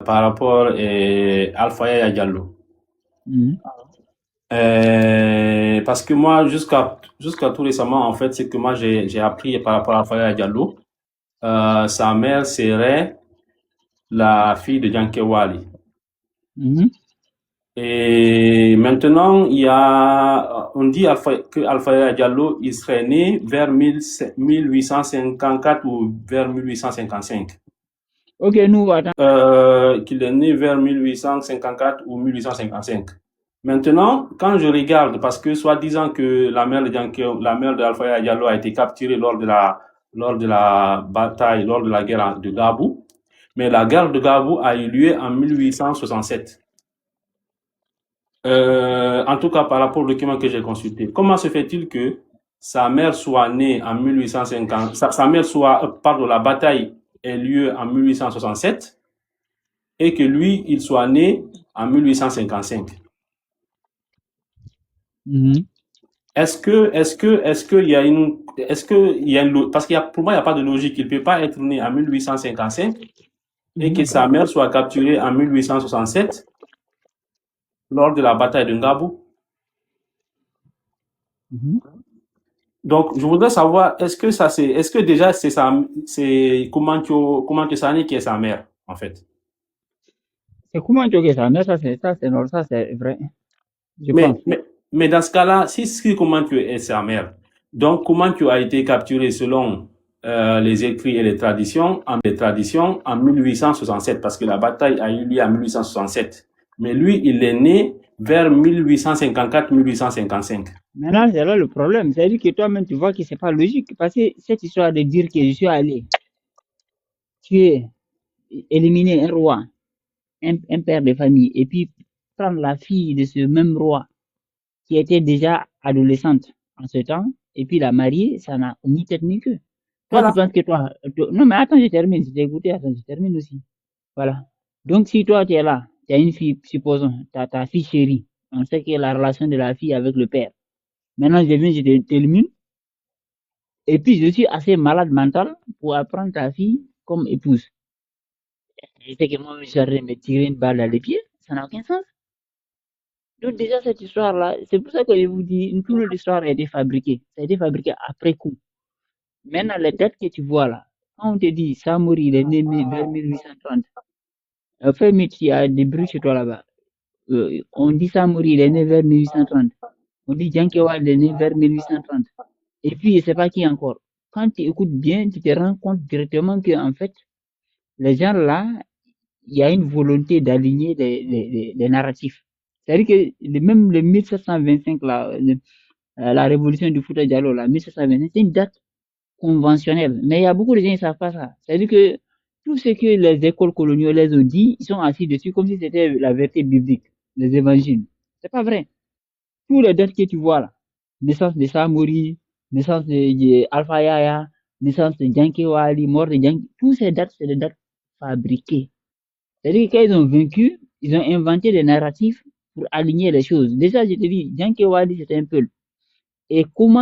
par rapport à Alpha Yaya Diallo. Parce que moi, jusqu'à tout récemment, en fait, c'est que moi, j'ai appris par rapport à Alpha Yaya Diallo, sa mère serait la fille de Diankewali. Et maintenant, on dit que Alpha Yaya Diallo, il serait né vers 1854 ou vers 1855. Ok, nous, attends. Qu'il est né vers 1854 ou 1855. Maintenant, quand je regarde, parce que soi-disant que la mère d'Alpha Yaya Diallo a été capturée lors de la bataille, lors de la guerre de Gabou, mais la guerre de Gabou a eu lieu en 1867. En tout cas, par rapport au document que j'ai consulté, comment se fait-il que sa mère soit née en 1850, la bataille ait lieu en 1867 et que lui, il soit né en 1855? Est-ce qu'il y a parce pour moi, il n'y a pas de logique. Il ne peut pas être né en 1855 et que sa mère soit capturée en 1867 lors de la bataille de Ngabou. Donc, je voudrais savoir, est-ce que déjà c'est Kumancho Sani qui est sa mère, en fait? C'est Kumancho qui est sa mère, ça c'est vrai. Mais dans ce cas-là, si Kumancho est sa mère, donc Kumancho a été capturé selon les écrits et les traditions en 1867, parce que la bataille a eu lieu en 1867. Mais lui, il est né vers 1854-1855. Maintenant, c'est là le problème. C'est-à-dire que toi-même, tu vois que c'est pas logique. Parce que cette histoire de dire que je suis allé tuer, éliminer un roi, un père de famille, et puis prendre la fille de ce même roi qui était déjà adolescente en ce temps, et puis la marier, ça n'a ni tête ni queue. Toi, Voilà. tu penses que non, mais attends, je termine. Si t'as écouté, attends, je termine aussi. Voilà. Donc, si toi, tu es là, tu as une fille, supposons, tu as ta fille chérie, on sait que la relation de la fille avec le père. Maintenant, je viens, je t'élimine. Et puis, je suis assez malade mental pour apprendre ta fille comme épouse. Je sais que moi, je suis en train de me tirer une balle dans les pieds. Ça n'a aucun sens. Donc, déjà, cette histoire-là, c'est pour ça que je vous dis, toute l'histoire a été fabriquée. Ça a été fabriqué après coup. Maintenant, les dates que tu vois là, quand on te dit Samori, il est né vers 1830, fais il y a des bruits chez toi là-bas. On dit Samori, il est né vers 1830. On dit Jankewa, il est né vers 1830. Et puis, je sais pas qui encore. Quand tu écoutes bien, tu te rends compte directement que, en fait, les gens là, il y a une volonté d'aligner les narratifs. C'est-à-dire que même le 1725, là, la révolution du Fouta Diallo, là, 1725, c'est une date conventionnelle. Mais il y a beaucoup de gens qui ne savent pas ça. C'est-à-dire que tout ce que les écoles coloniales les ont dit, ils sont assis dessus comme si c'était la vérité biblique, les évangiles. C'est pas vrai. Tous les dates que tu vois là, naissance de Samori, naissance de Alpha Yaya, naissance de Janké Wali, mort de Janké, tous ces dates, c'est des dates fabriquées. C'est-à-dire que quand ils ont vaincu, ils ont inventé des narratifs pour aligner les choses. Déjà, je te dis, Janké Wali, c'était un peuple. Et comment